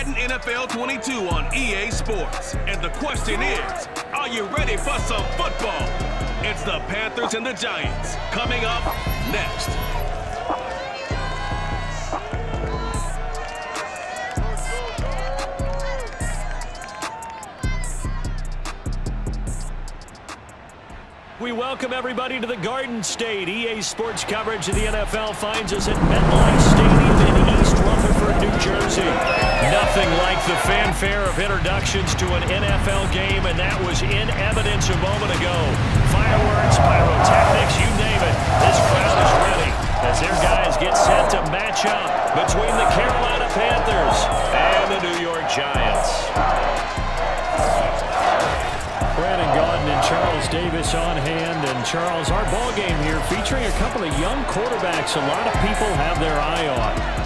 Madden NFL 22 on EA Sports. And the question is, are you ready for some football? It's the Panthers and the Giants. Coming up next. We welcome everybody to the Garden State. EA Sports coverage of the NFL finds us at MetLife Stadium in East Rutherford, New Jersey. Nothing like the fanfare of introductions to an NFL game, and that was in evidence a moment ago. Fireworks, pyrotechnics, you name it. This crowd is ready as their guys get set to match up between the Carolina Panthers and the New York Giants. Brandon Gaudin and Charles Davis on hand. And Charles, our ball game here featuring a couple of young quarterbacks a lot of people have their eye on.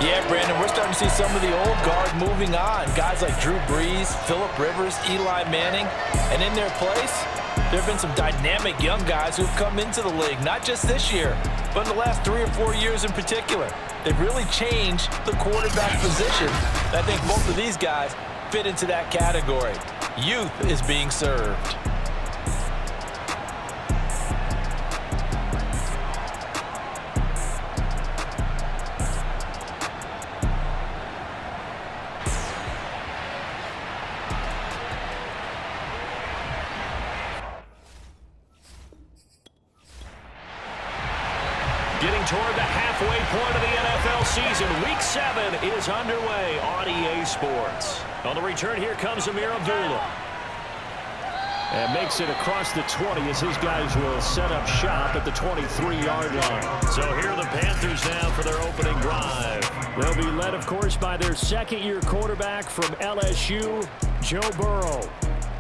Yeah, Brandon, we're starting to see some of the old guard moving on. Guys like Drew Brees, Phillip Rivers, Eli Manning. And in their place, there have been some dynamic young guys who have come into the league, not just this year, but in the last 3 or 4 years in particular. They've really changed the quarterback position. I think both of these guys fit into that category. Youth is being served. Getting toward the halfway point of the NFL season. Week 7 is underway on EA Sports. On the return, here comes Amir Abdullah. And makes it across the 20 as his guys will set up shop at the 23-yard line. So here are the Panthers now for their opening drive. They'll be led, of course, by their second-year quarterback from LSU, Joe Burrow.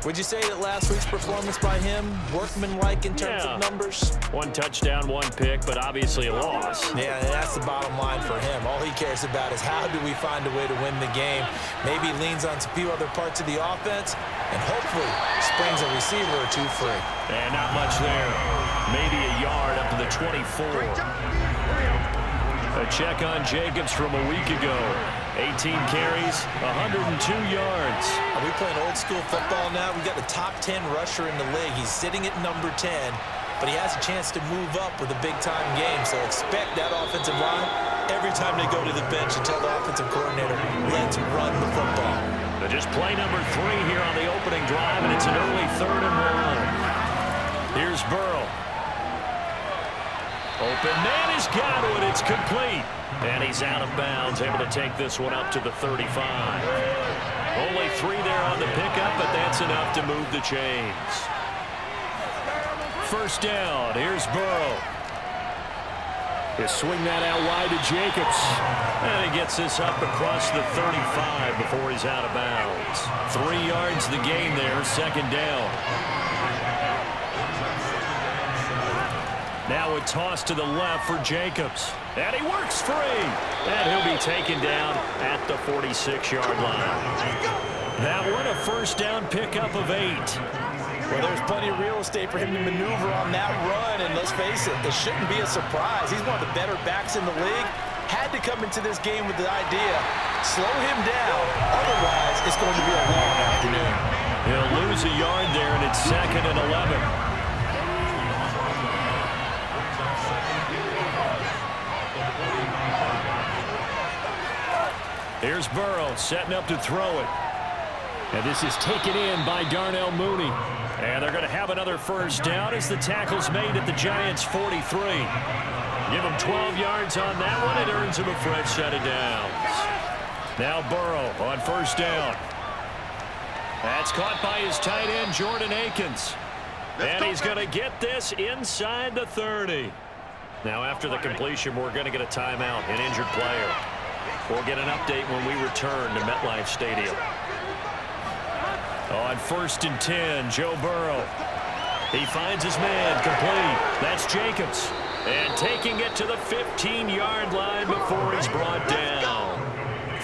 Would you say that last week's performance by him, workmanlike in terms of numbers? 1 touchdown, 1 pick, but obviously a loss. Yeah, that's the bottom line for him. All he cares about is how do we find a way to win the game. Maybe leans on a few other parts of the offense, and hopefully springs a receiver or 2 free. And not much there. Maybe a yard up to the 24. A check on Jacobs from a week ago. 18 carries, 102 yards. Are we playing old school football now? We've got the top 10 rusher in the league. He's sitting at number 10, but he has a chance to move up with a big-time game. So expect that offensive line every time they go to the bench and tell the offensive coordinator, let's run the football. But just play number 3 here on the opening drive, and it's an early 3rd and 1. Here's Burrow. Open man has got it. It's complete. And he's out of bounds, able to take this one up to the 35. Only 3 there on the pickup, but that's enough to move the chains. First down. Here's Burrow. He'll swing that out wide to Jacobs. And he gets this up across the 35 before he's out of bounds. 3 yards the gain there, 2nd down. Now a toss to the left for Jacobs. And he works free. And he'll be taken down at the 46-yard line. That one, a first down pickup of 8. Well, there's plenty of real estate for him to maneuver on that run. And let's face it shouldn't be a surprise. He's one of the better backs in the league. Had to come into this game with the idea, slow him down. Otherwise, it's going to be a long afternoon. He'll lose a yard there, and it's 2nd and 11. Here's Burrow setting up to throw it. And this is taken in by Darnell Mooney. And they're going to have another first down as the tackle's made at the Giants' 43. Give him 12 yards on that one. It earns him a fresh set of downs. Now Burrow on first down. That's caught by his tight end, Jordan Akins. And he's going to get this inside the 30. Now after the completion, we're going to get a timeout, an injured player. We'll get an update when we return to MetLife Stadium. On 1st and 10, Joe Burrow. He finds his man, complete. That's Jacobs. And taking it to the 15-yard line before he's brought down.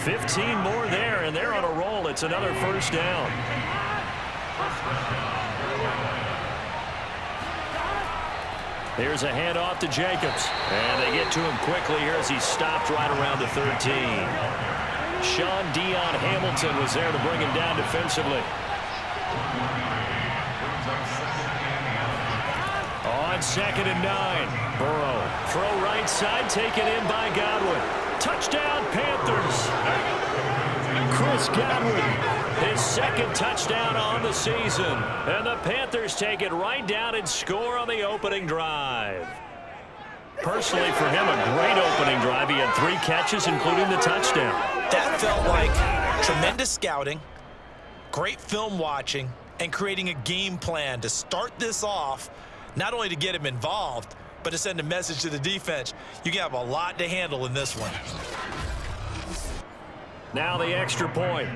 15 more there, and they're on a roll. It's another first down. Here's a handoff to Jacobs. And they get to him quickly here as he's stopped right around the 13. Sean Dion Hamilton was there to bring him down defensively. On 2nd and 9, Burrow. Throw right side, taken in by Godwin. Touchdown, Panthers. Chris Godwin, his 2nd touchdown on the season. And the Panthers take it right down and score on the opening drive. Personally, for him, a great opening drive. He had 3 catches, including the touchdown. That felt like tremendous scouting, great film watching, and creating a game plan to start this off, not only to get him involved, but to send a message to the defense. You can have a lot to handle in this one. Now the extra point.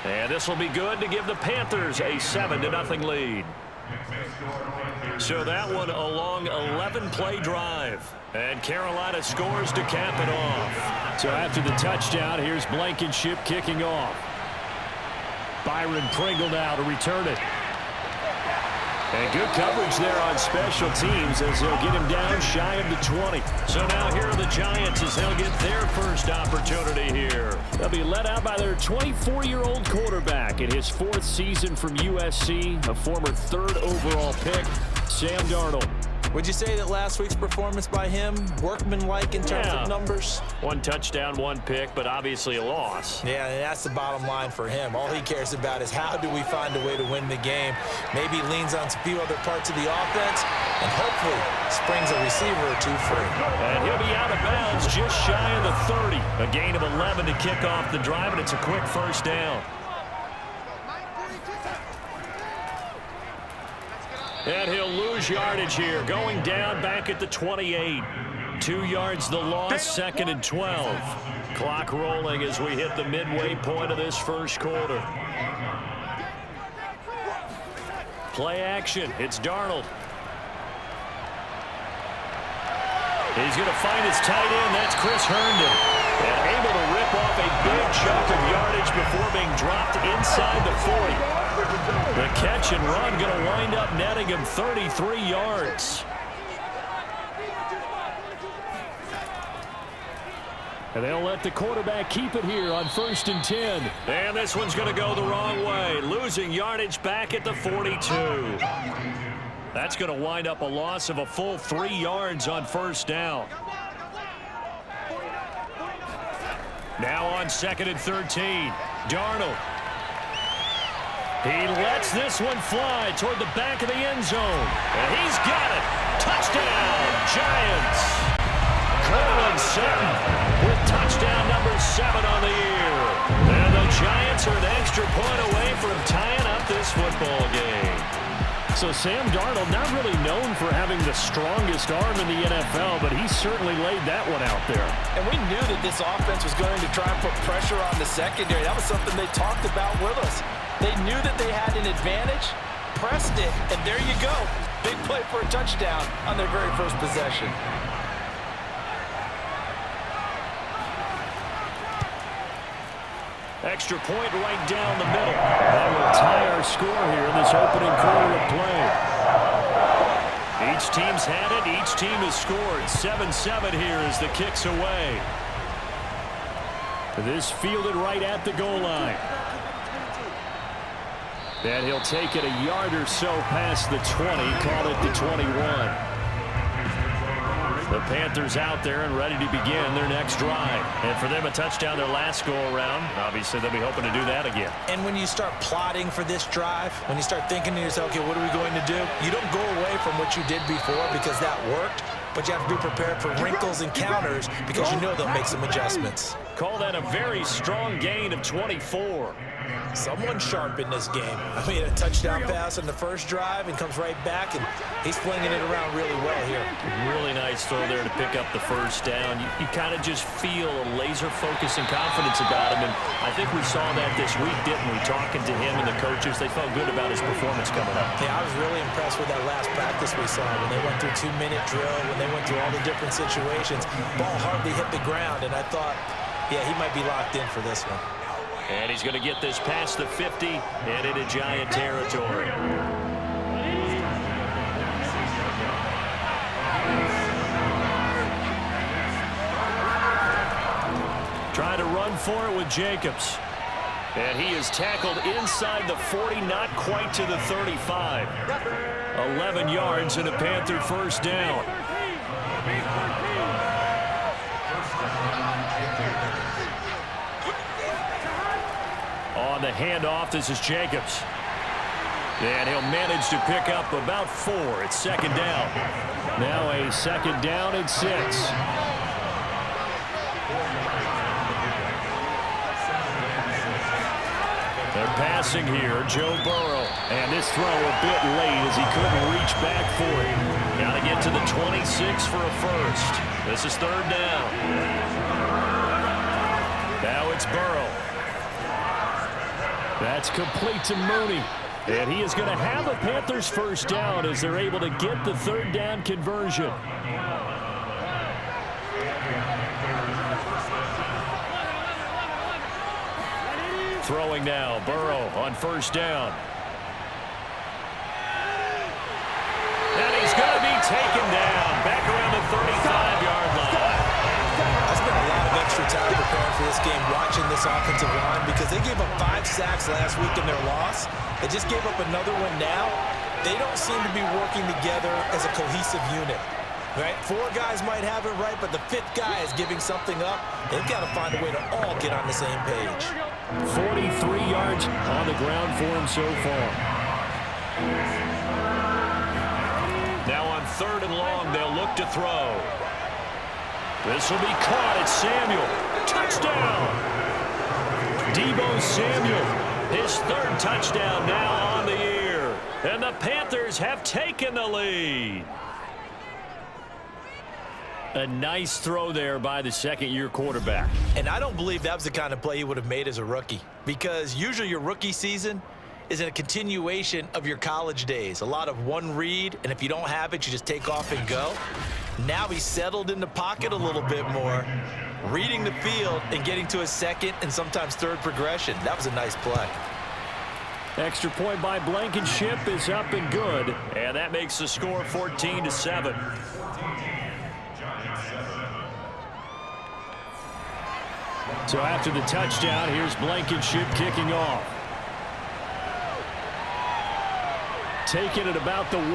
And this will be good to give the Panthers a 7-0 lead. So that one a long 11-play drive. And Carolina scores to cap it off. So after the touchdown, here's Blankenship kicking off. Byron Pringle now to return it. And good coverage there on special teams as they'll get him down shy of the 20. So now here are the Giants as they'll get their first opportunity here. They'll be led out by their 24-year-old quarterback in his 4th season from USC, a former 3rd overall pick, Sam Darnold. Would you say that last week's performance by him, workmanlike in terms of numbers? 1 touchdown, 1 pick, but obviously a loss. Yeah, and that's the bottom line for him. All he cares about is how do we find a way to win the game. Maybe leans on a few other parts of the offense and hopefully springs a receiver or 2 free. And he'll be out of bounds just shy of the 30. A gain of 11 to kick off the drive, and it's a quick first down. And he'll lose yardage here, going down back at the 28. 2 yards the loss, 2nd and 12. Clock rolling as we hit the midway point of this first quarter. Play action, it's Darnold. He's going to find his tight end, that's Chris Herndon. And able to rip off a big chunk of yardage before being dropped inside the 40. The catch and run going to wind up netting him 33 yards. And they'll let the quarterback keep it here on 1st and 10. And this one's going to go the wrong way, losing yardage back at the 42. That's going to wind up a loss of a full 3 yards on 1st down. Now on 2nd and 13, Darnold. He lets this one fly toward the back of the end zone. And he's got it. Touchdown, Giants. Cortland Sutton with touchdown number 7 on the year. And the Giants are an extra point away from tying up this football game. So Sam Darnold, not really known for having the strongest arm in the NFL, but he certainly laid that one out there. And we knew that this offense was going to try and put pressure on the secondary. That was something they talked about with us. They knew that they had an advantage, pressed it, and there you go. Big play for a touchdown on their very first possession. Extra point right down the middle. That will tie our score here in this opening quarter of play. Each team's had it. Each team has scored. 7-7 here as the kick's away. This fielded right at the goal line. And he'll take it a yard or so past the 20, call it the 21. The Panthers out there and ready to begin their next drive. And for them, a touchdown their last go-around. Obviously, they'll be hoping to do that again. And when you start plotting for this drive, when you start thinking to yourself, okay, what are we going to do? You don't go away from what you did before because that worked, but you have to be prepared for wrinkles and counters because you know they'll make some adjustments. Call that a very strong gain of 24. Someone sharp in this game. I mean, a touchdown pass on the first drive and comes right back, and he's flinging it around really well here. Really nice throw there to pick up the first down. You kind of just feel a laser focus and confidence about him, and I think we saw that this week, didn't we? Talking to him and the coaches, they felt good about his performance coming up. Yeah, I was really impressed with that last practice we saw when they went through 2-minute drill, when they went through all the different situations. Ball hardly hit the ground, and I thought, yeah, he might be locked in for this one. And he's going to get this past the 50 and into Giant territory. Trying to run for it with Jacobs. And he is tackled inside the 40, not quite to the 35. 11 yards and a Panther first down. On the handoff, this is Jacobs. And he'll manage to pick up about 4. It's second down. Now a second down and 6. They're passing here, Joe Burrow. And this throw a bit late as he couldn't reach back for it. Got to get to the 26 for a first. This is third down. Now it's Burrow. That's complete to Mooney. And he is going to have a Panthers first down as they're able to get the third down conversion. Throwing now, Burrow on first down. And he's going to be taken down back around the 35-yard line. I spent a lot of extra time preparing for this game watching this offensive line because they gave up 5 sacks last week in their loss. They just gave up another one now. They don't seem to be working together as a cohesive unit. Right? 4 guys might have it right, but the 5th guy is giving something up. They've got to find a way to all get on the same page. 43 yards on the ground for him so far. Now on third and long, they'll look to throw. This will be caught. It's Samuel. Touchdown! Deebo Samuel. His 3rd touchdown now on the year. And the Panthers have taken the lead. A nice throw there by the second-year quarterback. And I don't believe that was the kind of play he would have made as a rookie, because usually your rookie season is a continuation of your college days. A lot of one read, and if you don't have it, you just take off and go. Now he's settled in the pocket a little bit more, reading the field and getting to his second and sometimes third progression. That was a nice play. Extra point by Blankenship is up and good, and that makes the score 14-7. So after the touchdown, here's Blankenship kicking off. Taking it about the 1.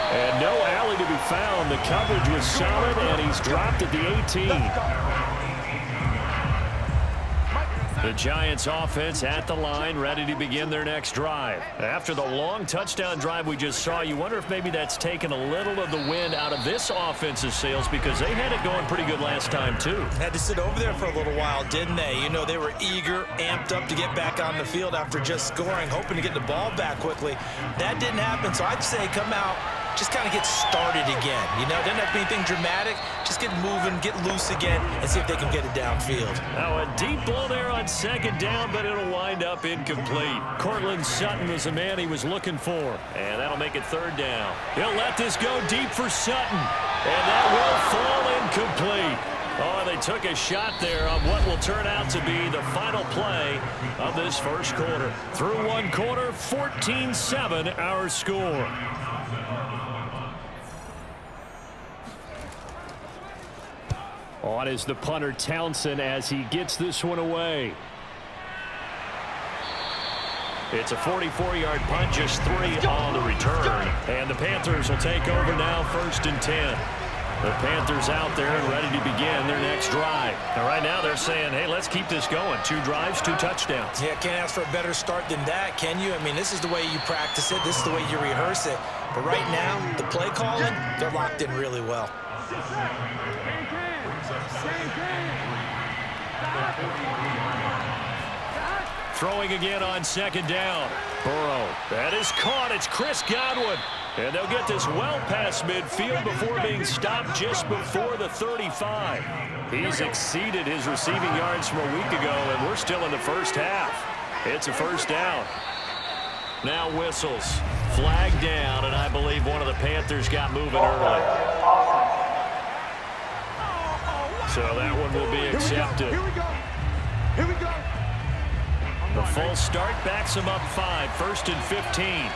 And no alley to be found. The coverage was solid, and he's dropped at the 18. The Giants offense at the line, ready to begin their next drive. After the long touchdown drive we just saw, you wonder if maybe that's taken a little of the wind out of this offensive sails, because they had it going pretty good last time too. Had to sit over there for a little while, didn't they? You know, they were eager, amped up to get back on the field after just scoring, hoping to get the ball back quickly. That didn't happen, so I'd say come out, just kind of get started again. You know, doesn't have to be anything dramatic. Just get moving, get loose again, and see if they can get it downfield. Now a deep ball there on second down, but it'll wind up incomplete. Cortland Sutton was the man he was looking for, and that'll make it third down. He'll let this go deep for Sutton, and that will fall incomplete. Oh, they took a shot there on what will turn out to be the final play of this first quarter. Through one quarter, 14-7 our score. On is the punter Townsend as he gets this one away. It's a 44-yard punt, just 3 on the return. And the Panthers will take over now, 1st and 10. The Panthers out there and ready to begin their next drive. And right now they're saying, hey, let's keep this going. 2 drives, 2 touchdowns. Yeah, can't ask for a better start than that, can you? I mean, this is the way you practice it. This is the way you rehearse it. But right now, the play calling, they're locked in really well. Throwing again on second down. Burrow. That is caught. It's Chris Godwin. And they'll get this well past midfield before being stopped just before the 35. He's exceeded his receiving yards from a week ago, and we're still in the first half. It's a first down. Now whistles. Flag down, and I believe one of the Panthers got moving early. So that one will be accepted. Here we go. Here we go. The false start backs him up 5, 1st and 15.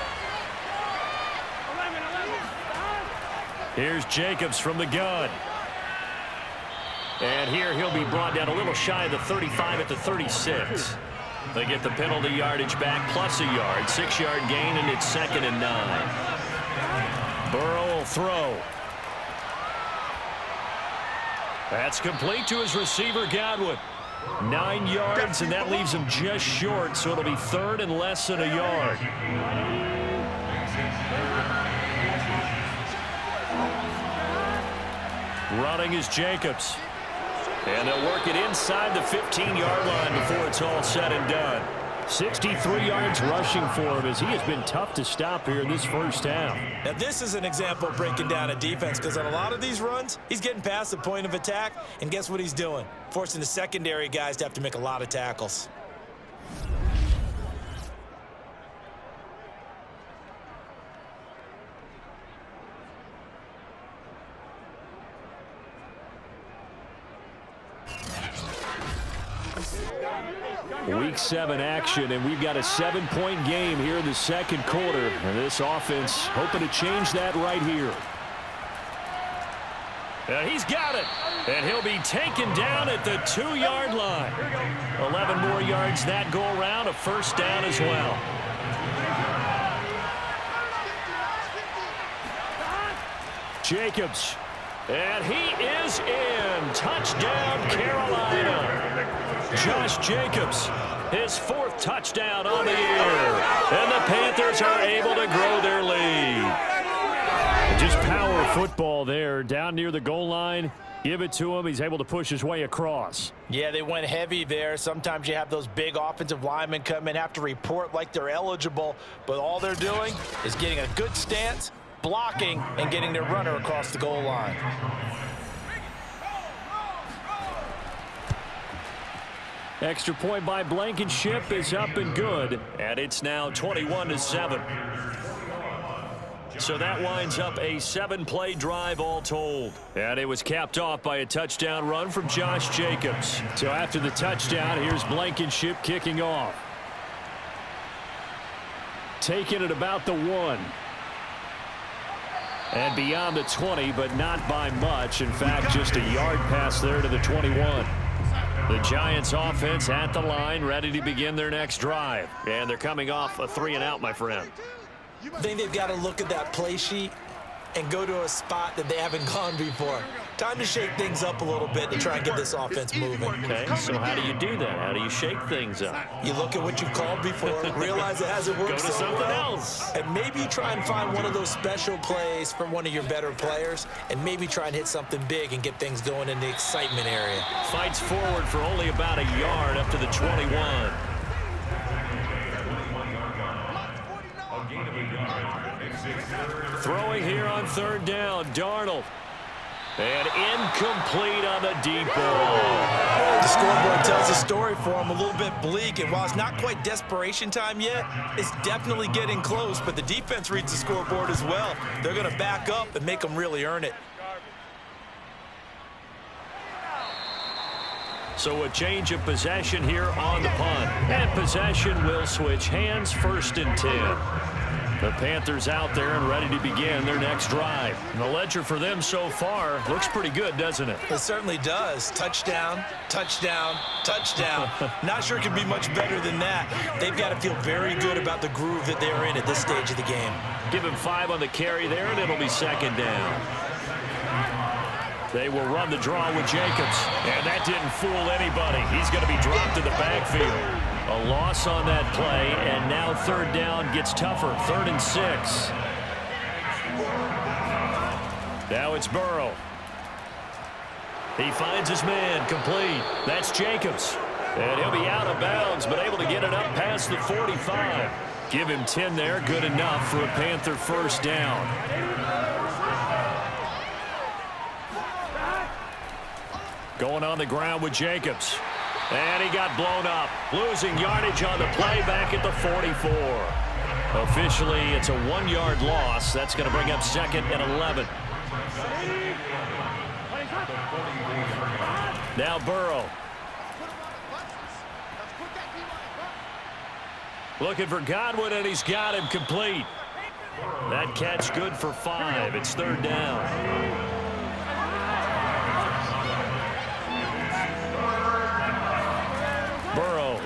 Here's Jacobs from the gun. And here he'll be brought down a little shy of the 35 at the 36. They get the penalty yardage back plus a yard. 6-yard gain, and it's 2nd and 9. Burrow will throw. That's complete to his receiver, Godwin. 9 yards, and that leaves him just short, so it'll be 3rd and less than a yard. Running is Jacobs. And they'll work it inside the 15-yard line before it's all said and done. 63 yards rushing for him as he has been tough to stop here in this first half. Now, this is an example of breaking down a defense because on a lot of these runs, he's getting past the point of attack, and guess what he's doing? Forcing the secondary guys to have to make a lot of tackles. Week 7 action, and we've got a 7-point game here in the second quarter. And this offense hoping to change that right here. He's got it, and he'll be taken down at the 2-yard line. 11 more yards that go around, a first down as well. Jacobs, and he is in. Touchdown, Carolina. Josh Jacobs, his 4th touchdown on the year. And the Panthers are able to grow their lead. Just power football there down near the goal line. Give it to him. He's able to push his way across. Yeah, they went heavy there. Sometimes you have those big offensive linemen come in, have to report like they're eligible, but all they're doing is getting a good stance, blocking, and getting their runner across the goal line. Extra point by Blankenship is up and good, and it's now 21-7. So that winds up a 7-play drive all told. And it was capped off by a touchdown run from Josh Jacobs. So after the touchdown, here's Blankenship kicking off. Taking it about the 1. And beyond the 20, but not by much. In fact, just a yard pass there to the 21. The Giants offense at the line, ready to begin their next drive. And they're coming off a 3-and-out, my friend. I think they've got to look at that play sheet and go to a spot that they haven't gone before. Time to shake things up a little bit to try and get this offense moving. Okay, so how do you do that? How do you shake things up? You look at what you've called before, realize it hasn't worked Go to so something well, else. and maybe try and find one of those special plays from one of your better players, and maybe try and hit something big and get things going in the excitement area. Fights forward for only about a yard up to the 21. Throwing here on 3rd down, Darnold. And incomplete on the deep ball. The scoreboard tells a story for him, a little bit bleak, and while it's not quite desperation time yet, it's definitely getting close, but the defense reads the scoreboard as well. They're going to back up and make them really earn it. So a change of possession here on the punt. And possession will switch hands, 1st and 10. The Panthers out there and ready to begin their next drive. And the ledger for them so far looks pretty good, doesn't it? It certainly does. Touchdown, touchdown, touchdown. Not sure it can be much better than that. They've got to feel very good about the groove that they're in at this stage of the game. Give him 5 on the carry there, and it'll be 2nd down. They will run the draw with Jacobs. And that didn't fool anybody. He's going to be dropped in the backfield. A loss on that play, and now 3rd down gets tougher. 3rd and 6. Now it's Burrow. He finds his man, complete. That's Jacobs. And he'll be out of bounds, but able to get it up past the 45. Give him 10 there, good enough for a Panther 1st down. Going on the ground with Jacobs. And he got blown up, losing yardage on the play back at the 44. Officially, it's a 1-yard loss. That's going to bring up 2nd and 11. Now Burrow. Looking for Godwin, and he's got him complete. That catch good for 5. It's 3rd down.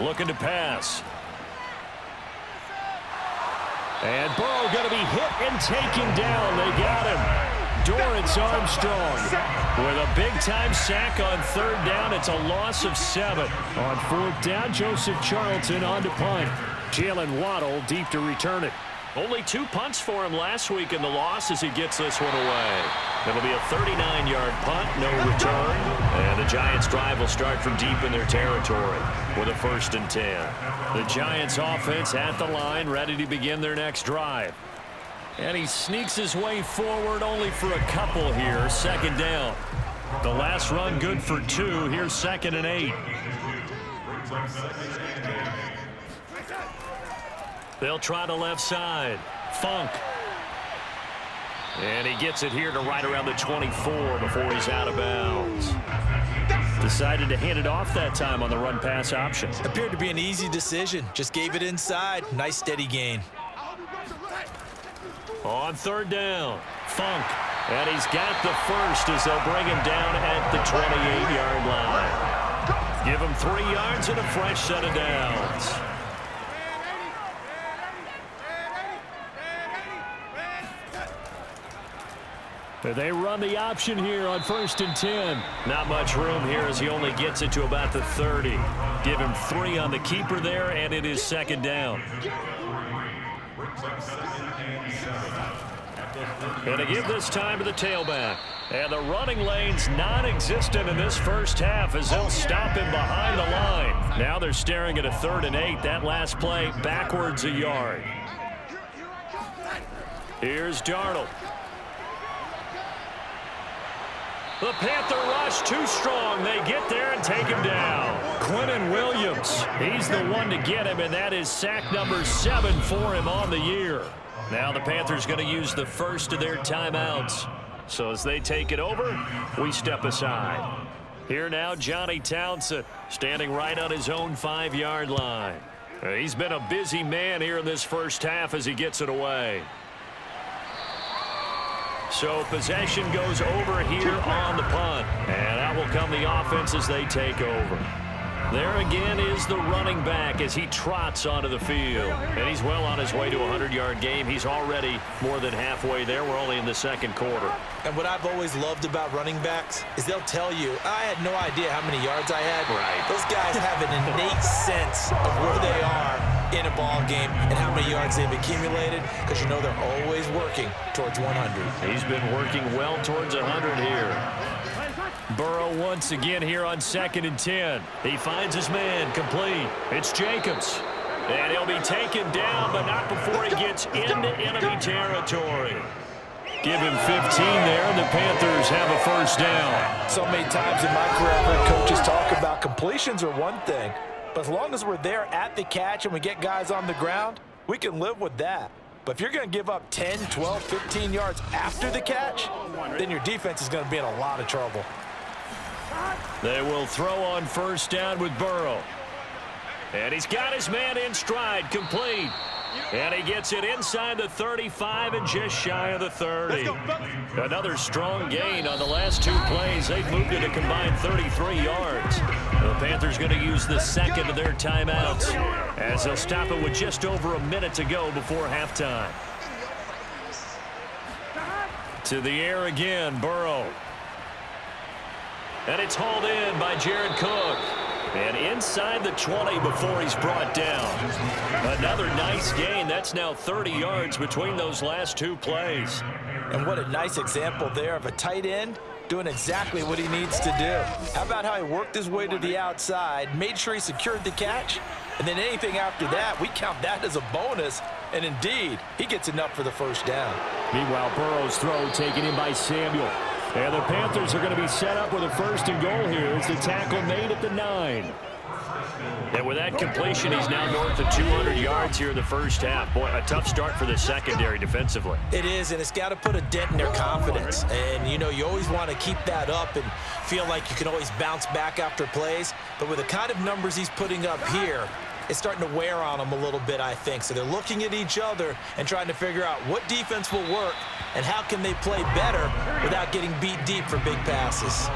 looking to pass. And Burrow going to be hit and taken down. They got him. Dorrance Armstrong with a big-time sack on third down. It's a loss of 7. On fourth down, Joseph Charlton on to punt. Jalen Waddle deep to return it. Only 2 punts for him last week in the loss as he gets this one away. It'll be a 39-yard punt, no return. And the Giants' drive will start from deep in their territory with a 1st and 10. The Giants' offense at the line, ready to begin their next drive. And he sneaks his way forward only for a couple here. 2nd down. The last run good for 2. Here's 2nd and 8. They'll try the left side. Funk. And he gets it here to right around the 24 before he's out of bounds. Decided to hand it off that time on the run-pass option. Appeared to be an easy decision. Just gave it inside. Nice steady gain. On 3rd down, Funk. And he's got the first as they'll bring him down at the 28-yard line. Give him 3 yards and a fresh set of downs. They run the option here on 1st and 10. Not much room here as he only gets it to about the 30. Give him 3 on the keeper there, and it is 2nd down. And to give this time to the tailback. And the running lane's non-existent in this first half as they'll stop him behind the line. Now they're staring at a 3rd and 8. That last play backwards a yard. Here's Darnold. The Panther rush too strong. They get there and take him down. Quinnen Williams, he's the one to get him, and that is sack number 7 for him on the year. Now the Panthers going to use the first of their timeouts. So as they take it over, we step aside. Here now, Johnny Townsend, standing right on his own 5-yard line. He's been a busy man here in this first half as he gets it away. So possession goes over here on the punt. And out will come the offense as they take over. There again is the running back as he trots onto the field. And he's well on his way to a 100-yard game. He's already more than halfway there. We're only in the 2nd quarter. And what I've always loved about running backs is they'll tell you, I had no idea how many yards I had. Right. Those guys have an innate sense of where they are in a ball game and how many yards they've accumulated because you know they're always working towards 100. He's been working well towards 100 here. Burrow once again here on 2nd and 10. He finds his man complete. It's Jacobs. And he'll be taken down, but not before he gets into enemy territory. Give him 15 there, and the Panthers have a 1st down. So many times in my career, I've heard coaches talk about completions are one thing, but as long as we're there at the catch and we get guys on the ground, we can live with that. But if you're going to give up 10, 12, 15 yards after the catch, then your defense is going to be in a lot of trouble. They will throw on 1st down with Burrow. And he's got his man in stride, complete. And he gets it inside the 35 and just shy of the 30. Another strong gain on the last 2 plays. They've moved it a combined 33 yards. The Panthers going to use the 2nd of their timeouts as they'll stop it with just over a minute to go before halftime. To the air again, Burrow. And it's hauled in by Jared Cook. And inside the 20 before he's brought down. Another nice gain. That's now 30 yards between those last 2 plays. And what a nice example there of a tight end doing exactly what he needs to do. How about how he worked his way to the outside, made sure he secured the catch, and then anything after that, we count that as a bonus. And indeed, he gets enough for the 1st down. Meanwhile, Burrow's throw taken in by Samuel. And the Panthers are going to be set up with a 1st and goal here as the tackle made at the 9. And with that completion, he's now north of 200 yards here in the first half. Boy, a tough start for the secondary defensively. It is, and it's got to put a dent in their confidence. And, you know, you always want to keep that up and feel like you can always bounce back after plays. But with the kind of numbers he's putting up here, it's starting to wear on them a little bit, I think. So they're looking at each other and trying to figure out what defense will work and how can they play better without getting beat deep for big passes.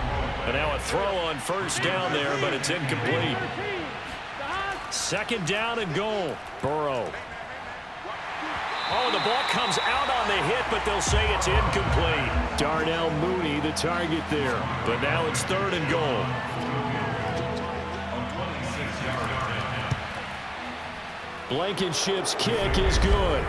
And now a throw on 1st down there, but it's incomplete. Second down and goal. Burrow. Oh, the ball comes out on the hit, but they'll say it's incomplete. Darnell Mooney, the target there. But now it's third and goal. Blankenship's kick is good.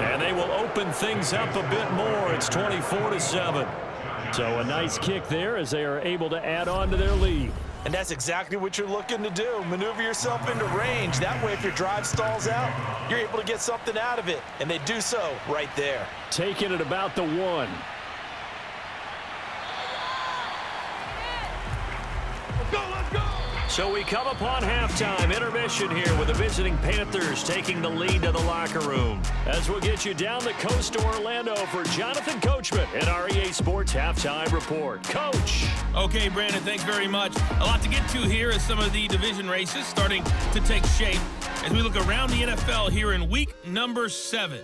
And they will open things up a bit more. It's 24-7. So a nice kick there as they are able to add on to their lead. And that's exactly what you're looking to do. Maneuver yourself into range. That way, if your drive stalls out, you're able to get something out of it. And they do so right there. Taking it about the 1. Let's go! So we come upon halftime intermission here with the visiting Panthers taking the lead to the locker room. As we'll get you down the coast to Orlando for Jonathan Coachman and our EA Sports Halftime Report. Coach. Okay, Brandon, thanks very much. A lot to get to here as some of the division races starting to take shape as we look around the NFL here in week number 7.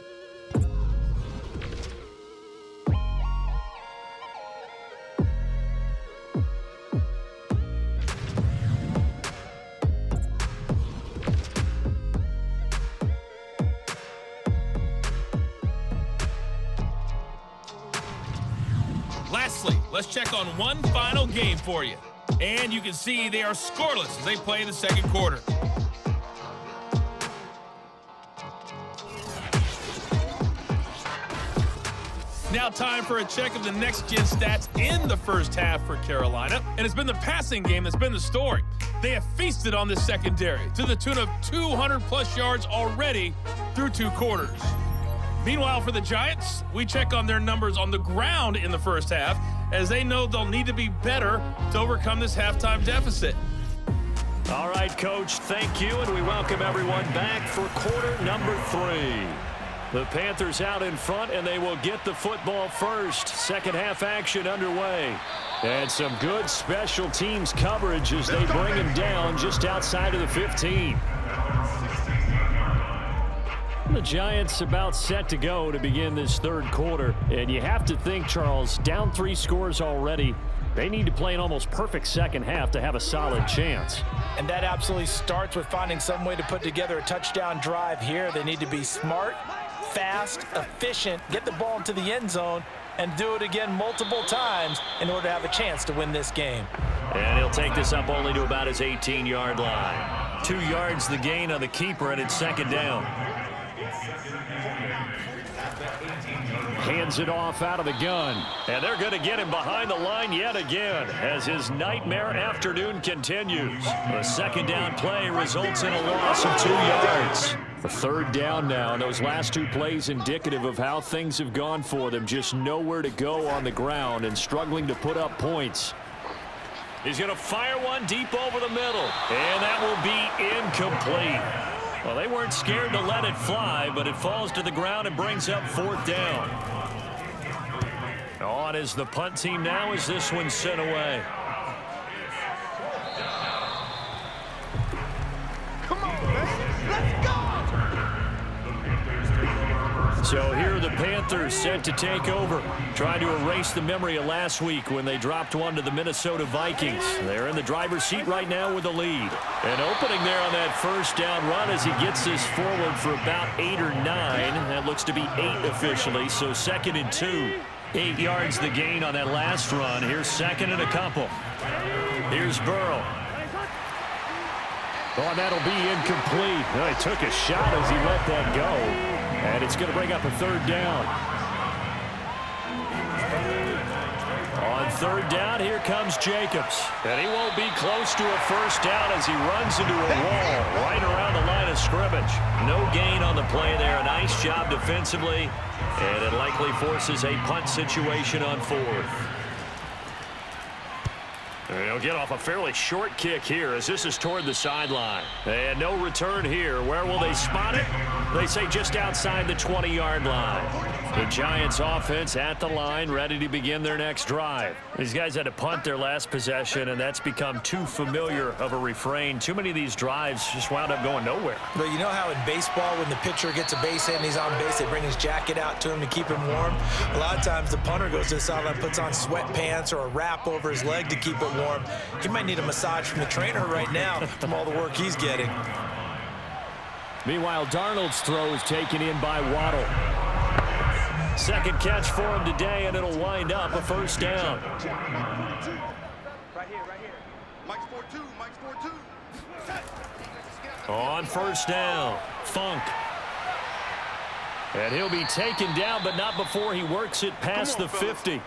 Lastly, let's check on one final game for you. And you can see they are scoreless as they play the second quarter. Now time for a check of the next-gen stats in the first half for Carolina. And it's been the passing game that's been the story. They have feasted on this secondary to the tune of 200-plus yards already through 2 quarters. Meanwhile, for the Giants, we check on their numbers on the ground in the first half as they know they'll need to be better to overcome this halftime deficit. All right, Coach, thank you, and we welcome everyone back for quarter number 3. The Panthers out in front, and they will get the football first. Second half action underway. And some good special teams coverage as they bring him down just outside of the 15. The Giants about set to go to begin this third quarter. And you have to think, Charles, down 3 scores already. They need to play an almost perfect second half to have a solid chance. And that absolutely starts with finding some way to put together a touchdown drive here. They need to be smart, fast, efficient, get the ball into the end zone, and do it again multiple times in order to have a chance to win this game. And he'll take this up only to about his 18-yard line. 2 yards the gain on the keeper, and it's second down. Hands it off out of the gun. And they're going to get him behind the line yet again as his nightmare afternoon continues. The second down play results in a loss of 2 yards. The third down now, and those last 2 plays indicative of how things have gone for them. Just nowhere to go on the ground and struggling to put up points. He's going to fire one deep over the middle, and that will be incomplete. Well, they weren't scared to let it fly, but it falls to the ground and brings up 4th down. On is the punt team now as this one's sent away. Come on, man. Let's go! So here are the Panthers set to take over, trying to erase the memory of last week when they dropped one to the Minnesota Vikings. They're in the driver's seat right now with the lead. And opening there on that first down run as he gets this forward for about 8 or 9. That looks to be 8 officially, so 2nd and 2. 8 yards the gain on that last run. Here's 2nd and a couple. Here's Burrow. Oh, that'll be incomplete. Well, he took a shot as he let that go. And it's going to bring up a 3rd down. On 3rd down, here comes Jacobs. And he won't be close to a first down as he runs into a wall right around the line of scrimmage. No gain on the play there. A nice job defensively. And it likely forces a punt situation on 4th. They'll get off a fairly short kick here as this is toward the sideline. And no return here. Where will they spot it? They say just outside the 20-yard line. The Giants offense at the line, ready to begin their next drive. These guys had to punt their last possession, and that's become too familiar of a refrain. Too many of these drives just wound up going nowhere. But you know how in baseball, when the pitcher gets a base hit and he's on base, they bring his jacket out to him to keep him warm? A lot of times the punter goes to the sideline, puts on sweatpants or a wrap over his leg to keep it warm. He might need a massage from the trainer right now from all the work he's getting. Meanwhile, Darnold's throw is taken in by Waddle. Second catch for him today, and it'll wind up a first down. Right here. Mike's 4-2. Mike's 4-2. On first down, Funk. And he'll be taken down, but not before he works it past the 50.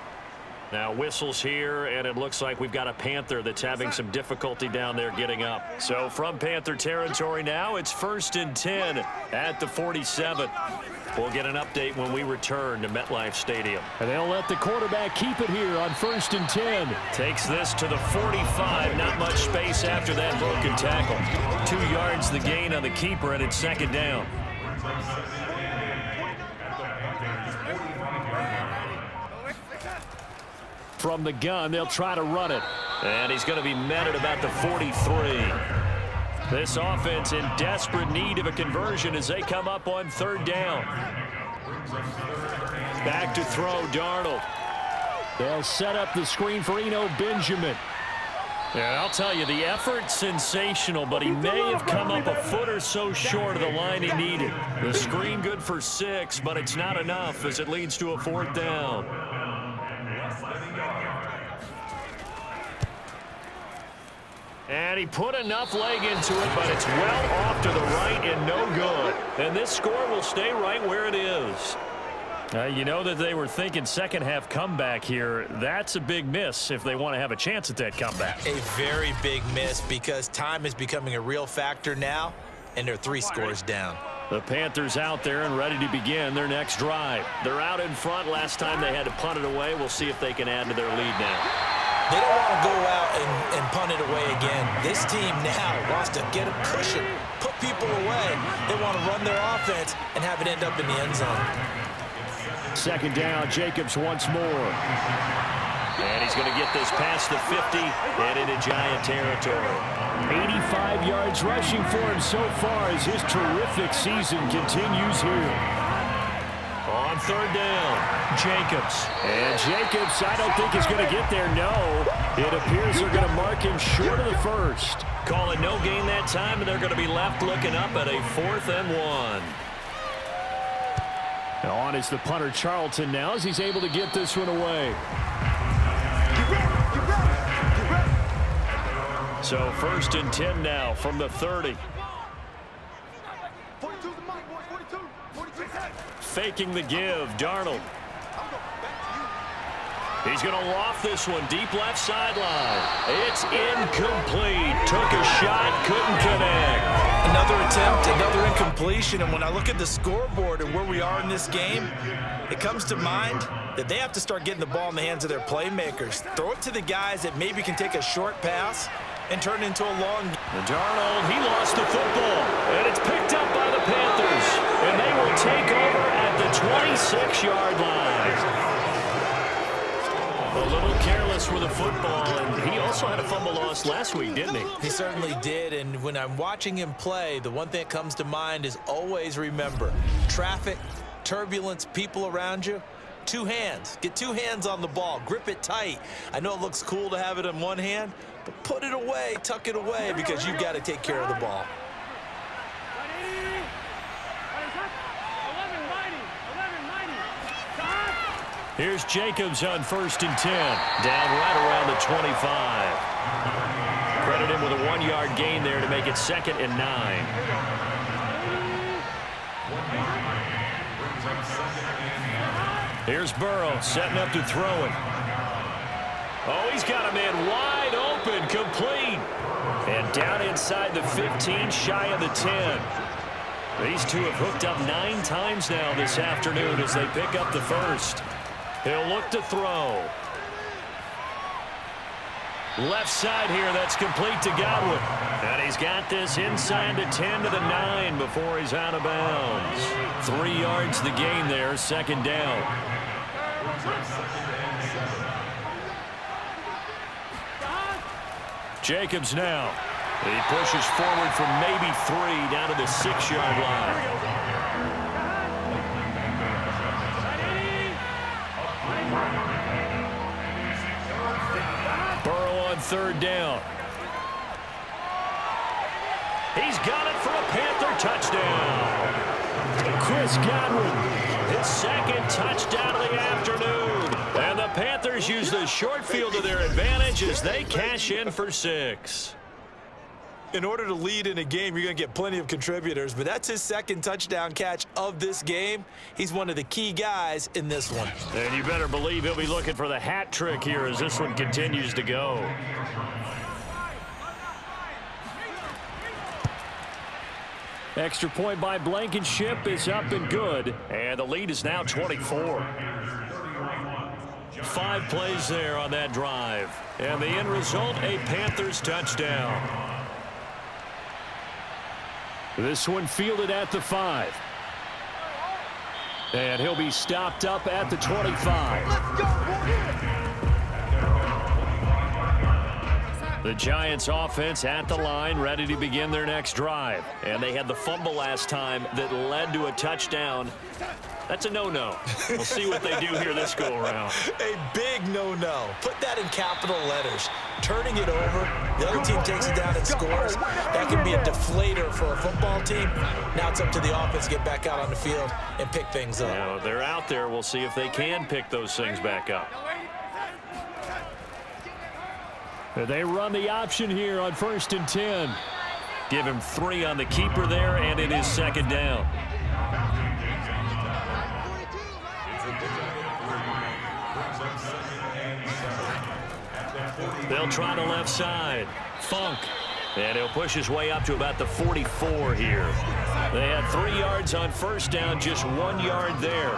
Now whistles here, and it looks like we've got a Panther that's having some difficulty down there getting up. So from Panther territory now, it's 1st and 10 at the 47. We'll get an update when we return to MetLife Stadium. And they'll let the quarterback keep it here on 1st and 10. Takes this to the 45. Not much space after that broken tackle. 2 yards the gain on the keeper, and it's 2nd down. From the gun, they'll try to run it. And he's going to be met at about the 43. This offense in desperate need of a conversion as they come up on 3rd down. Back to throw, Darnold. They'll set up the screen for Eno Benjamin. And I'll tell you, the effort's sensational, but he may have come up a foot or so short of the line he needed. The screen good for 6, but it's not enough as it leads to a 4th down. And he put enough leg into it, but it's well off to the right and no good. And this score will stay right where it is. You know that they were thinking second half comeback here. That's a big miss if they want to have a chance at that comeback. A very big miss because time is becoming a real factor now, and they're 3 scores down. The Panthers out there and ready to begin their next drive. They're out in front. Last time they had to punt it away. We'll see if they can add to their lead now. They don't want to go out and punt it away again. This team now wants to get a cushion, put people away. They want to run their offense and have it end up in the end zone. 2nd down, Jacobs once more. And he's going to get this past the 50 and into Giant territory. 85 yards rushing for him so far as his terrific season continues here. On 3rd down, Jacobs. And Jacobs, I don't think is going to get there. No, it appears they're going to mark him short of the 1st. Call it no gain that time, and they're going to be left looking up at a 4th and 1. On is the punter Charlton now as he's able to get this one away. So 1st and 10 now from the 30. Faking the give, Darnold. He's going to loft this one deep left sideline. It's incomplete. Took a shot, couldn't connect. Another attempt, another incompletion, and when I look at the scoreboard and where we are in this game, it comes to mind that they have to start getting the ball in the hands of their playmakers. Throw it to the guys that maybe can take a short pass and turn it into a long. And Darnold, he lost the football, and it's picked up by the Panthers, and they will take over at the 26-yard line. A little careless with the football, and he also had a fumble loss last week, didn't he? He certainly did, and when I'm watching him play, the one thing that comes to mind is always remember, traffic, turbulence, people around you, 2 hands. Get 2 hands on the ball. Grip it tight. I know it looks cool to have it in one hand, but put it away, tuck it away, because you've got to take care of the ball. Here's Jacobs on 1st and 10. Down right around the 25. Credit him with a 1-yard gain there to make it 2nd and 9. Here's Burrow setting up to throw it. Oh, he's got a man wide open, complete. And down inside the 15, shy of the 10. These two have hooked up 9 times now this afternoon as they pick up the 1st. He'll look to throw. Left side here, that's complete to Godwin. And he's got this inside the 10 to the 9 before he's out of bounds. 3 yards the gain there, 2nd down. Jacobs now. He pushes forward from maybe 3 down to the 6-yard line. Burrow on 3rd down. He's got it for a Panther touchdown. Chris Godwin, his second touchdown of the afternoon. And the Panthers use the short field to their advantage as they cash in for 6. In order to lead in a game, you're going to get plenty of contributors, but that's his second touchdown catch of this game. He's one of the key guys in this one. And you better believe he'll be looking for the hat trick here as this one continues to go. Extra point by Blankenship is up and good, and the lead is now 24. 5 plays there on that drive, and the end result, a Panthers touchdown. This one fielded at the 5. And he'll be stopped up at the 25. Let's go, The Giants offense at the line, ready to begin their next drive. And they had the fumble last time that led to a touchdown. That's a no-no. We'll see what they do here this go-around. A big no-no. Put that in capital letters. Turning it over, the other team takes it down and scores. That can be a deflator for a football team. Now it's up to the offense to get back out on the field and pick things up. Now, they're out there. We'll see if they can pick those things back up. They run the option here on 1st and 10. Give him 3 on the keeper there, and it is second down. They'll try the left side. Funk. And he'll push his way up to about the 44 here. They had 3 yards on first down, just 1 yard there.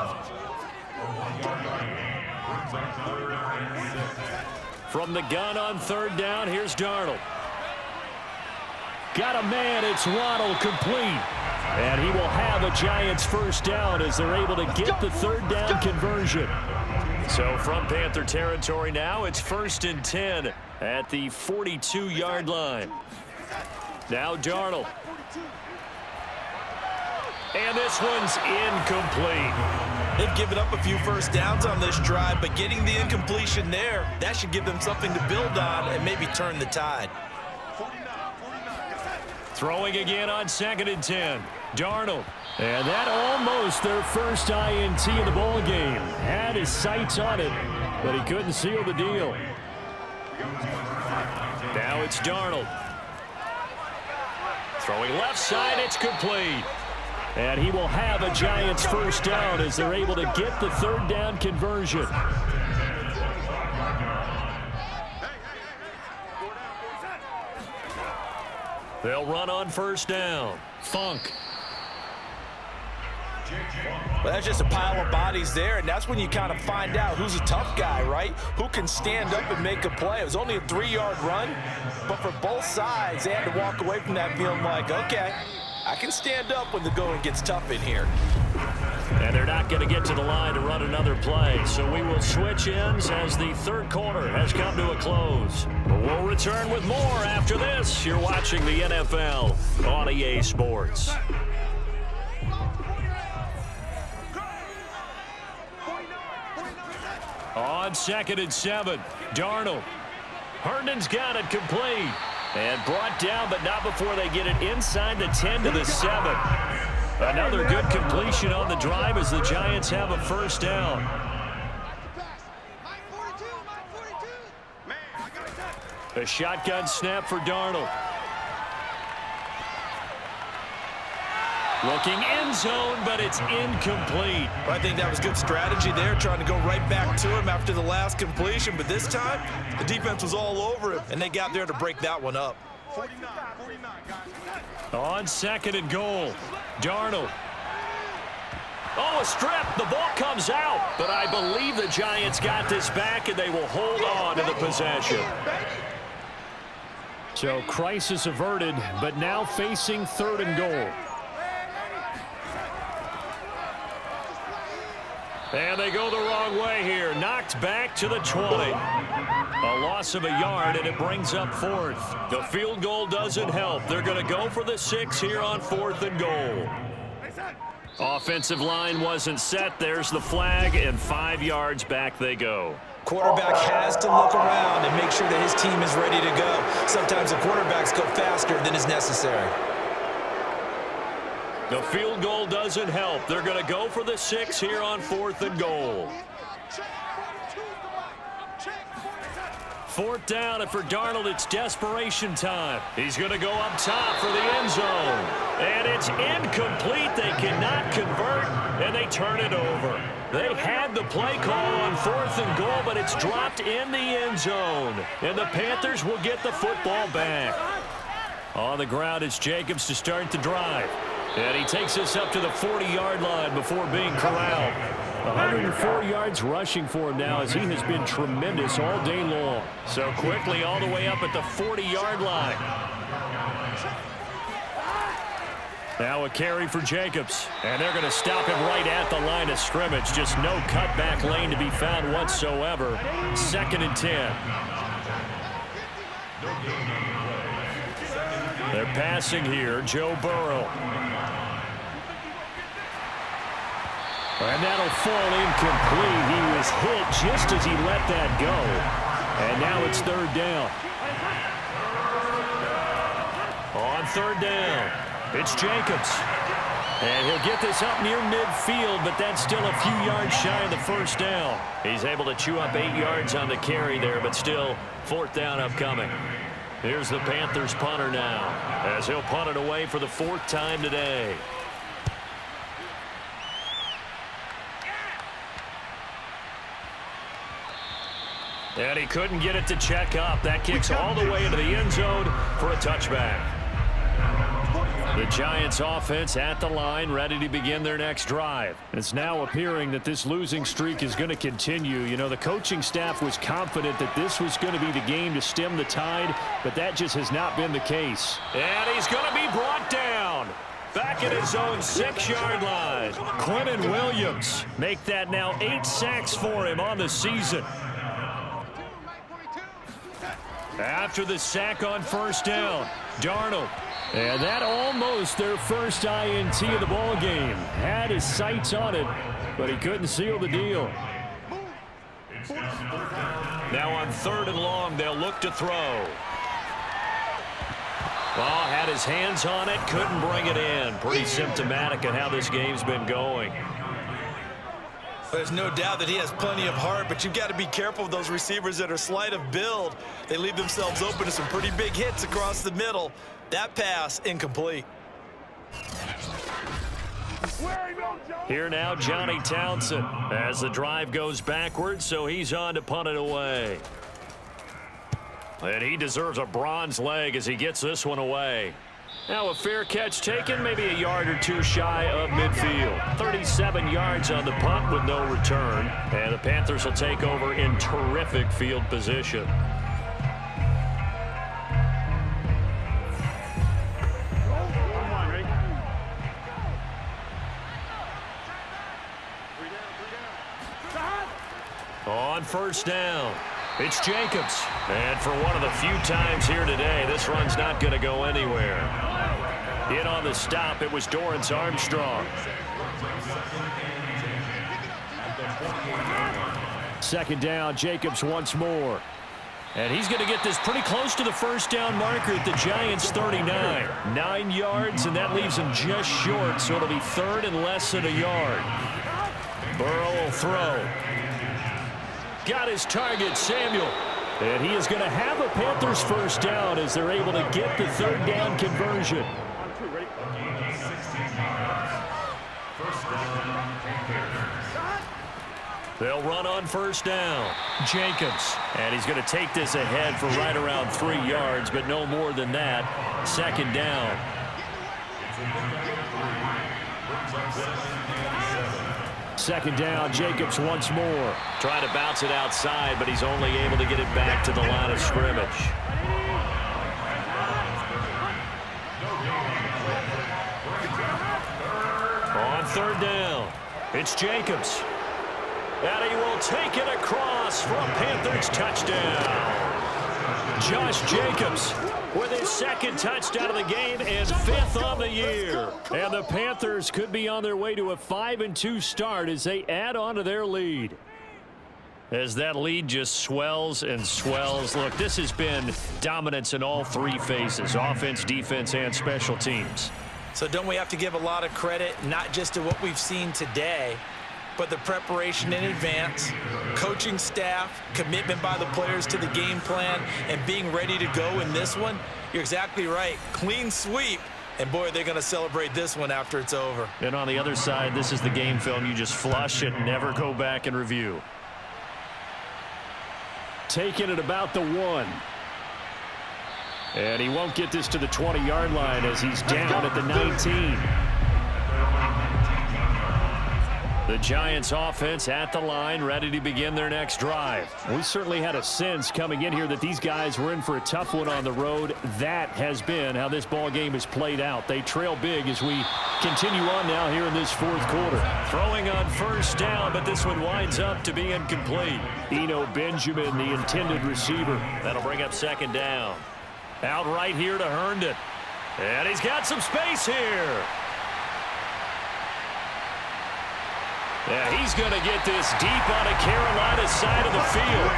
From the gun on 3rd down, here's Darnold. Got a man, it's Waddle, complete. And he will have a Giants first down as they're able to get the 3rd down conversion. So from Panther territory now, it's 1st and 10 at the 42-yard line. Now Darnold. And this one's incomplete. They've given up a few first downs on this drive, but getting the incompletion there, that should give them something to build on and maybe turn the tide. Throwing again on 2nd and 10. Darnold. And that almost their first INT in the ball game. Had his sights on it, but he couldn't seal the deal. Now it's Darnold. Throwing left side, it's complete. And he will have a Giants first down as they're able to get the 3rd down conversion. They'll run on 1st down. Funk. Well, that's just a pile of bodies there, and that's when you kind of find out who's a tough guy, right? Who can stand up and make a play. It was only a 3-yard run, but for both sides, they had to walk away from that feeling like, okay, I can stand up when the going gets tough in here. And they're not going to get to the line to run another play, so we will switch ends as the 3rd quarter has come to a close. We'll return with more after this. You're watching the NFL on EA Sports. On 2nd and 7, Darnold. Herndon's got it complete. And brought down, but not before they get it inside the 10 to the 7. Another good completion on the drive as the Giants have a first down. A shotgun snap for Darnold. Looking end zone, but it's incomplete. I think that was good strategy there, trying to go right back to him after the last completion. But this time, the defense was all over him, and they got there to break that one up. 49, guys. On 2nd and goal, Darnold. Oh, a strip. The ball comes out, but I believe the Giants got this back, and they will hold on to the possession. So crisis averted, but now facing 3rd and goal. And they go the wrong way here. Knocked back to the 20. A loss of a yard, and it brings up 4th. The field goal doesn't help. They're going to go for the 6 here on 4th and goal. Offensive line wasn't set. There's the flag, and 5 yards back they go. Quarterback has to look around and make sure that his team is ready to go. Sometimes the quarterbacks go faster than is necessary. The field goal doesn't help. They're going to go for the 6 here on 4th and goal. 4th down, and for Darnold, it's desperation time. He's going to go up top for the end zone. And it's incomplete. They cannot convert, and they turn it over. They had the play call on 4th and goal, but it's dropped in the end zone. And the Panthers will get the football back. On the ground, it's Jacobs to start the drive. And he takes us up to the 40-yard line before being corralled. 104 yards rushing for him now as he has been tremendous all day long. So quickly all the way up at the 40-yard line. Now a carry for Jacobs. And they're going to stop him right at the line of scrimmage. Just no cutback lane to be found whatsoever. 2nd and 10. They're passing here. Joe Burrow. And that'll fall incomplete. He was hit just as he let that go. And now it's 3rd down. On 3rd down, it's Jacobs. And he'll get this up near midfield, but that's still a few yards shy of the 1st down. He's able to chew up 8 yards on the carry there, but still 4th down upcoming. Here's the Panthers punter now, as he'll punt it away for the 4th time today. And he couldn't get it to check up. That kicks all the way into the end zone for a touchback. The Giants offense at the line, ready to begin their next drive. It's now appearing that this losing streak is going to continue. You know, the coaching staff was confident that this was going to be the game to stem the tide, but that just has not been the case. And he's going to be brought down. Back at his own 6-yard line. Quentin Williams make that now 8 sacks for him on the season. After the sack on 1st down, Darnold. And that almost their first INT of the ball game. Had his sights on it, but he couldn't seal the deal. Now on 3rd and long, they'll look to throw. Oh, had his hands on it, couldn't bring it in. Pretty symptomatic of how this game's been going. There's no doubt that he has plenty of heart, but you've got to be careful of those receivers that are slight of build. They leave themselves open to some pretty big hits across the middle. That pass, incomplete. Here now, Johnny Townsend, as the drive goes backwards, so he's on to punt it away. And he deserves a bronze leg as he gets this one away. Now a fair catch taken, maybe a yard or two shy of midfield. 37 yards on the punt with no return. And the Panthers will take over in terrific field position. On 1st down, it's Jacobs. And for one of the few times here today, this run's not going to go anywhere. In on the stop, it was Dorrance Armstrong. 2nd down, Jacobs once more. And he's going to get this pretty close to the 1st down marker at the Giants' 39. 9 yards, and that leaves him just short, so it'll be 3rd and less than a yard. Burrow will throw. Got his target, Samuel. And he is going to have a Panthers 1st down as they're able to get the 3rd down conversion. They'll run on 1st down. Jacobs. And he's going to take this ahead for right around 3 yards, but no more than that. 2nd down. Second down, Jacobs once more. Trying to bounce it outside, but he's only able to get it back to the line of scrimmage. On 3rd down, it's Jacobs. And he will take it across for a Panthers touchdown. Josh Jacobs with his 2nd touchdown of the game and 5th on the year. And the Panthers could be on their way to a 5-2 start as they add on to their lead. As that lead just swells and swells. Look, this has been dominance in all 3 phases, offense, defense, and special teams. So don't we have to give a lot of credit, not just to what we've seen today, but the preparation in advance, coaching staff, commitment by the players to the game plan, and being ready to go in this one? You're exactly right. Clean sweep. And, boy, they're going to celebrate this one after it's over. And on the other side, this is the game film. You just flush it and never go back and review. Taking it about the 1. And he won't get this to the 20-yard line as he's down at the 19. The Giants offense at the line, ready to begin their next drive. We certainly had a sense coming in here that these guys were in for a tough one on the road. That has been how this ball game has played out. They trail big as we continue on now here in this fourth quarter. Throwing on first down, but this one winds up to be incomplete. Eno Benjamin, the intended receiver. That'll bring up second down. Out right here to Herndon. And he's got some space here. Yeah, he's going to get this deep on a Carolina side of the field.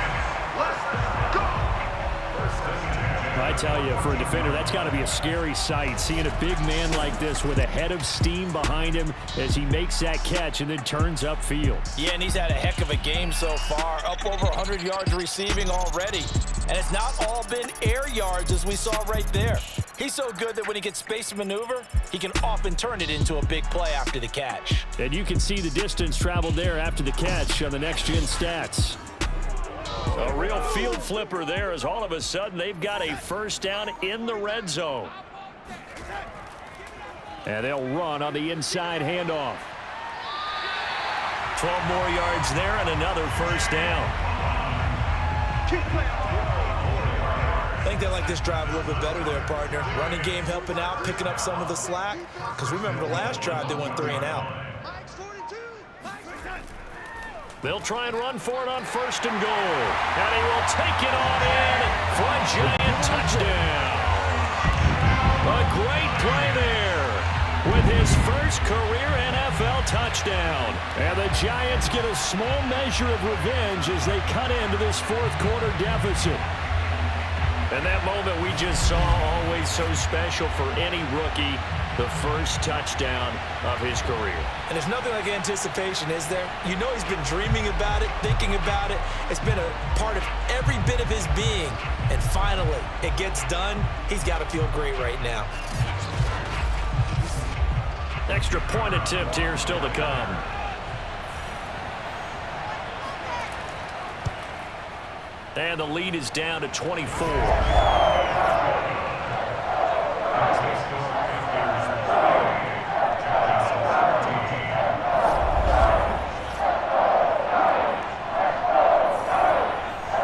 I tell you, for a defender, that's got to be a scary sight, seeing a big man like this with a head of steam behind him as he makes that catch and then turns upfield. Yeah, and he's had a heck of a game so far, up over 100 yards receiving already. And it's not all been air yards, as we saw right there. He's so good that when he gets space to maneuver, he can often turn it into a big play after the catch. And you can see the distance traveled there after the catch on the next-gen stats. A real field flipper there as all of a sudden they've got a first down in the red zone. And they'll run on the inside handoff. 12 more yards there and another first down. I think they like this drive a little bit better there, partner. Running game helping out, picking up some of the slack. Because remember the last drive, they went 3 and out. They'll try and run for it on first and goal. And he will take it on in for a Giant touchdown. A great play there with his first career NFL touchdown. And the Giants get a small measure of revenge as they cut into this fourth quarter deficit. And that moment we just saw, always so special for any rookie, the first touchdown of his career. And there's nothing like anticipation, is there? You know he's been dreaming about it, thinking about it. It's been a part of every bit of his being. And finally, it gets done. He's got to feel great right now. Extra point attempt here still to come. And the lead is down to 24.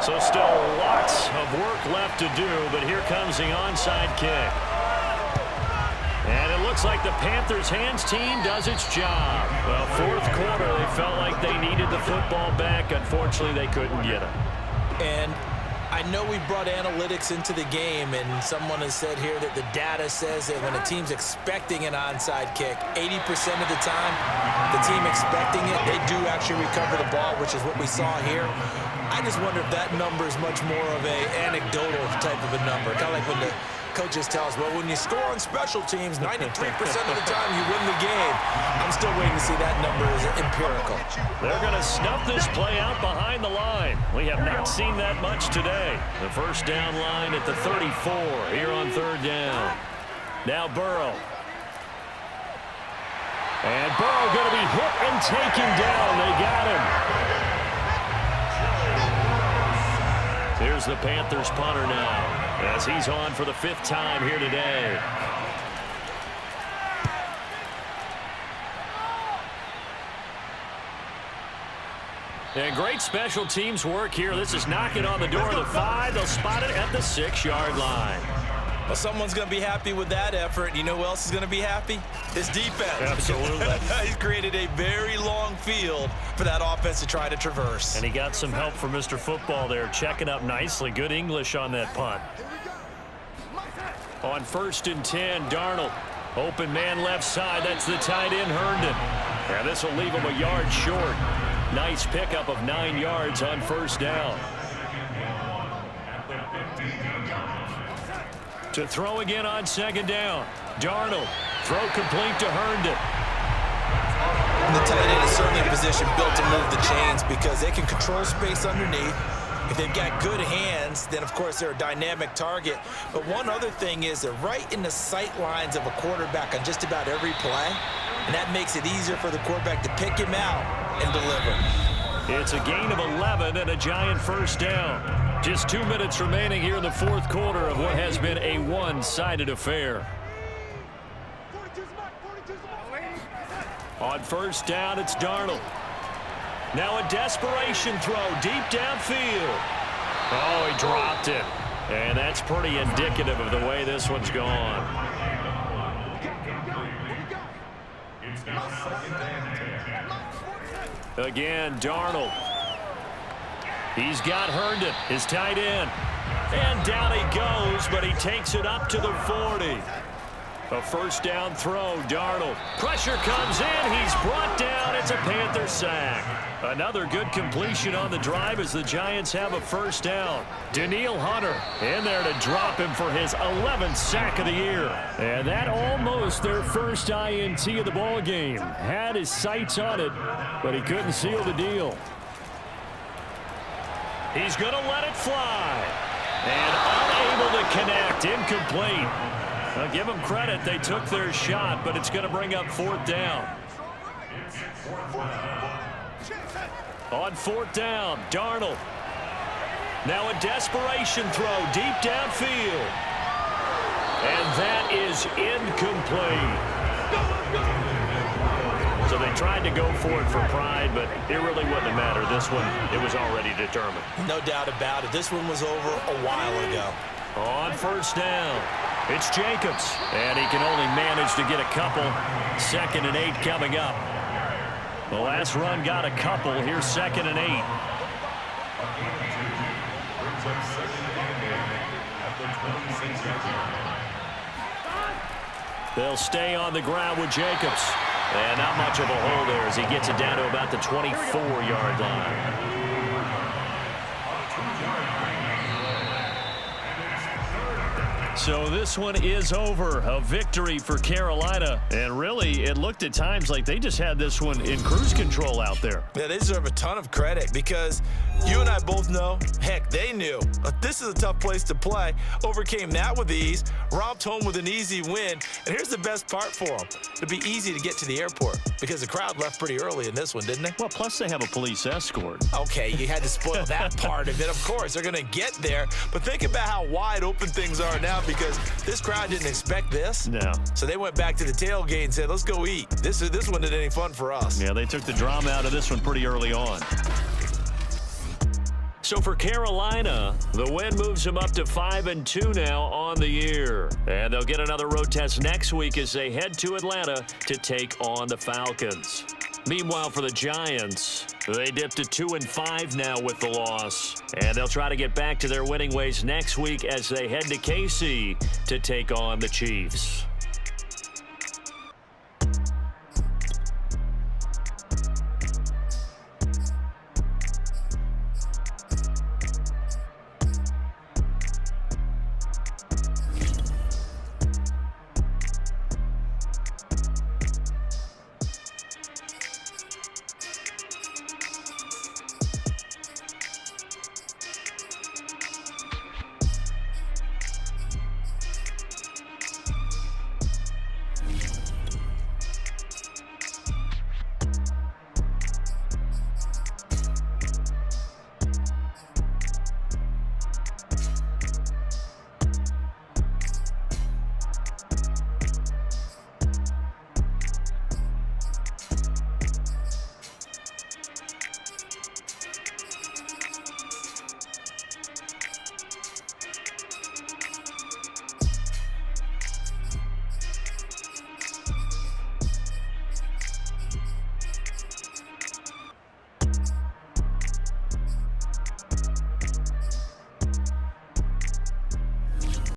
So still lots of work left to do, but here comes the onside kick. And it looks like the Panthers hands team does its job. Well, fourth quarter, they felt like they needed the football back. Unfortunately, they couldn't get it. And I know we brought analytics into the game, and someone has said here that the data says that when a team's expecting an onside kick, 80% of the time, the team expecting it, they do actually recover the ball, which is what we saw here. I just wonder if that number is much more of an anecdotal type of a number. Kind of like when the coaches tell us, well, when you score on special teams, 93% of the time you win the game. I'm still waiting to see that number is empirical. They're going to snuff this play out behind the line. We have not seen that much today. The first down line at the 34 here on third down. Now Burrow. And Burrow going to be hit and taken down. They got him. Here's the Panthers punter now, as he's on for the 5th time here today. And great special teams work here. This is knocking on the door of the 5. They'll spot it at the 6-yard line. Well, someone's going to be happy with that effort. You know who else is going to be happy? His defense. Absolutely. He's created a very long field for that offense to try to traverse. And he got some help from Mr. Football there, checking up nicely. Good English on that punt. On 1st and 10, Darnold. Open man left side. That's the tight end, Herndon. And this will leave him a yard short. Nice pickup of 9 yards on first down. To throw again on 2nd down. Darnold Throw complete to Herndon. And the tight end is certainly in a position built to move the chains because they can control space underneath. If they've got good hands, then of course they're a dynamic target. But one other thing is they're right in the sight lines of a quarterback on just about every play. And that makes it easier for the quarterback to pick him out and deliver. It's a gain of 11 and a Giant first down. Just 2 minutes remaining here in the fourth quarter of what has been a one-sided affair. On first down, it's Darnold. Now a desperation throw deep downfield. Oh, he dropped it. And that's pretty indicative of the way this one's gone. Again, Darnold. He's got Herndon, his tight end. And down he goes, but he takes it up to the 40. A first down throw, Darnold. Pressure comes in, he's brought down. It's a Panther sack. Another good completion on the drive as the Giants have a first down. Danielle Hunter in there to drop him for his 11th sack of the year. And that almost their first INT of the ball game. Had his sights on it, but he couldn't seal the deal. He's going to let it fly. And unable to connect, incomplete. I'll give them credit, they took their shot, but it's going to bring up fourth down. On fourth down, Darnold. Now a desperation throw deep downfield. And that is incomplete. So they tried to go for it for pride, but it really wouldn't have mattered. This one, it was already determined. No doubt about it. This one was over a while ago. On first down, it's Jacobs. And he can only manage to get a couple. 2nd and 8 coming up. The last run got a couple. Here's 2nd and 8. They'll stay on the ground with Jacobs. And not much of a hole there as he gets it down to about the 24-yard line. So this one is over. A victory for Carolina. And really, it looked at times like they just had this one in cruise control out there. Yeah, they deserve a ton of credit because you and I both know, heck, they knew. This is a tough place to play. Overcame that with ease. Romped home with an easy win. And here's the best part for them. It'd be easy to get to the airport because the crowd left pretty early in this one, didn't they? Well, plus they have a police escort. Okay, you had to spoil that part of it. Of course, they're going to get there. But think about how wide open things are now because this crowd didn't expect this. No. So they went back to the tailgate and said, let's go eat. This one isn't any fun for us. Yeah, they took the drama out of this one pretty early on. So for Carolina, the win moves them up to 5-2 now on the year. And they'll get another road test next week as they head to Atlanta to take on the Falcons. Meanwhile, for the Giants, they dipped to 2-5 now with the loss. And they'll try to get back to their winning ways next week as they head to KC to take on the Chiefs.